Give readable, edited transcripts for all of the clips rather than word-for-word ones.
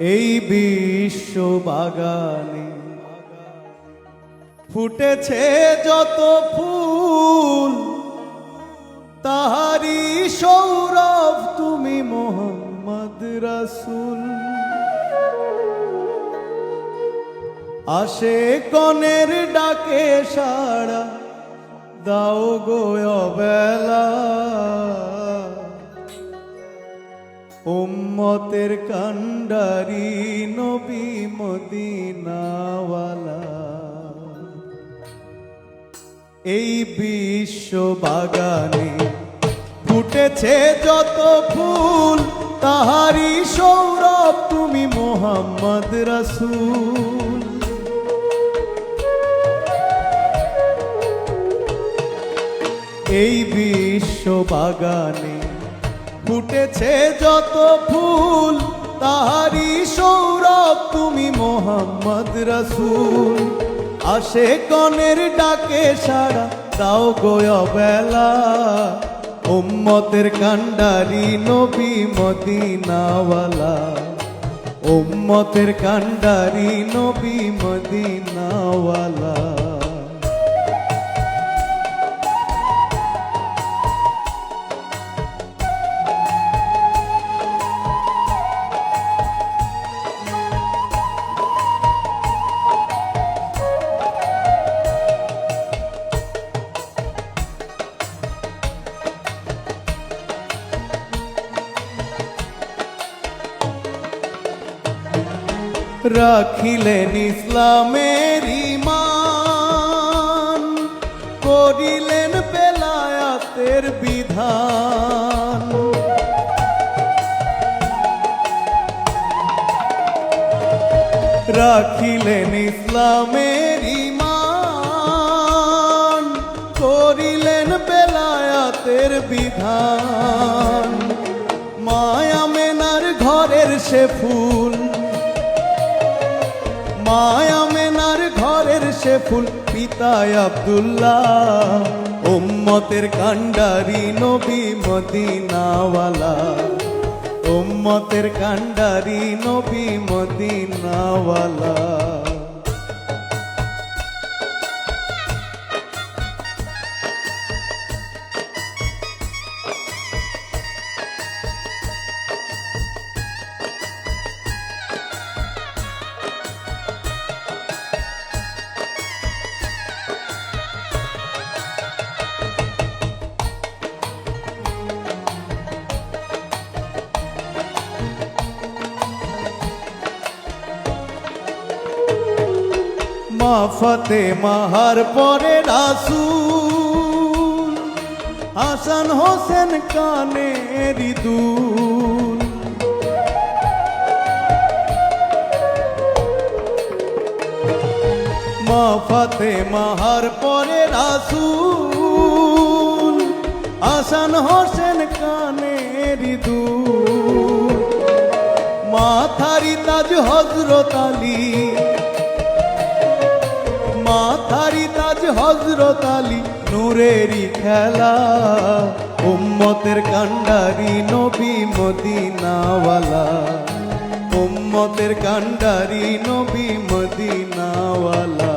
এই বিশ্ব বাগানে ফুটেছে যত ফুল, তাহারি সৌরভ তুমি মোহাম্মদ রাসূল। আশিকনের ডাকে সাড়া দাও গো অবেলা, উম্মতের কান্ডারি নবী মদিনাওয়ালা। এই বিশ্ব বাগানে ফুটেছে যত ফুল, তাহারি সৌরভ তুমি মোহাম্মদ রাসূল। এই বিশ্ব বাগানে ফুটেছে যত ফুল, তাহারি সৌরভ তুমি মোহাম্মদ রাসূল। আশিকনের ডাকে সাড়া দাও গো অবেলা, উম্মতের কান্ডারি নবী মদিনাওয়ালা। উম্মতের কান্ডারি নবী মদিনাওয়ালা। রাখিলেন ইসলামের ঈমান, করিলেন বেলায়াতের বিধান। রাখিলেন ইসলামের ঈমান, করিলেন বেলায়াতের বিধান। মা আমেনার ঘরের সে ফুল, মা আমেনার ঘরের সে ফুল পিতা আব্দুল্লাহ। উম্মতের কান্ডারি নবী মদিনাওয়ালা। উম্মতের কান্ডারি নবী মদিনাওয়ালা। মা ফাতেমার পরে রাসূল, হাসান হোসেন কানের দুল। মা ফাতেমার পরে রাসূল, হাসান হোসেন কানের দুল। মাথারি তাজ হযরত আলী, মাথারি তাজ হযরত আলী নূরেরই খেলা। উম্মতের কান্ডারি নবী মদিনাওয়ালা। উম্মতের কান্ডারি নবী মদিনাওয়ালা।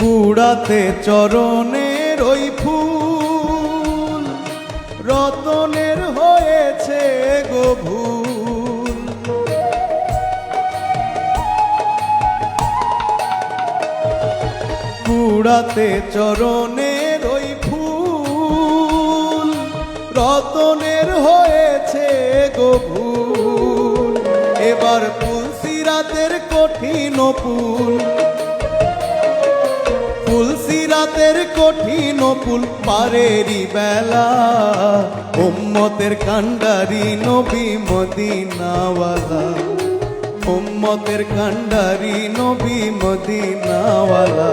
কুড়াতে চরণের ওই ফুল, রতনের হয়েছে গো ভুল। কুড়াতে চরণের ওই ফুল, রতনের হয়েছে গো ভুল। এবার পুলসিরাতের কঠিন পুল, ফুলসিরাতের কঠিন পুল পারেরই বেলা। উম্মতের কান্ডারি নবী মদিনাওয়ালা। উম্মতের কান্ডারি নবী মদিনাওয়ালা।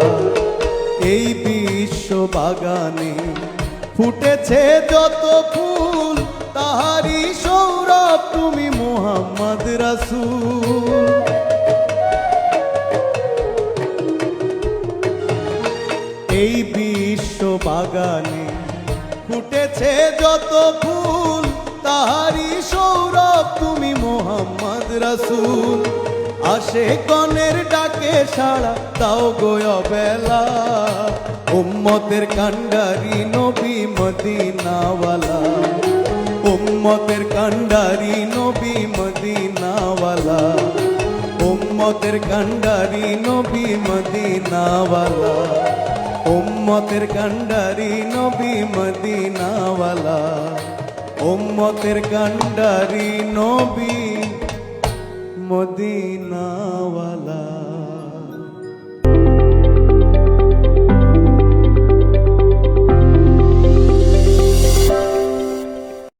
বাগানে ফুটেছে যত ফুল তাহারি সৌরভ তুমি মোহাম্মদ রাসূল। এই বিশ্ব বাগানে ফুটেছে যত ফুল তাহারি সৌরভ তুমি মোহাম্মদ রাসূল। আসে কনের ডাকে সাড়া দাও গো অবেলা, উম্মতের কান্ডারি নবী মদিনাওয়ালা, উম্মতের কান্ডারি নবী মদিনাওয়ালা, উম্মতের কান্ডারি নবী মদিনাওয়ালা, উম্মতের কান্ডারি নবী মদিনাওয়ালা, উম্মতের কান্ডারি নবী মদিনাওয়ালা।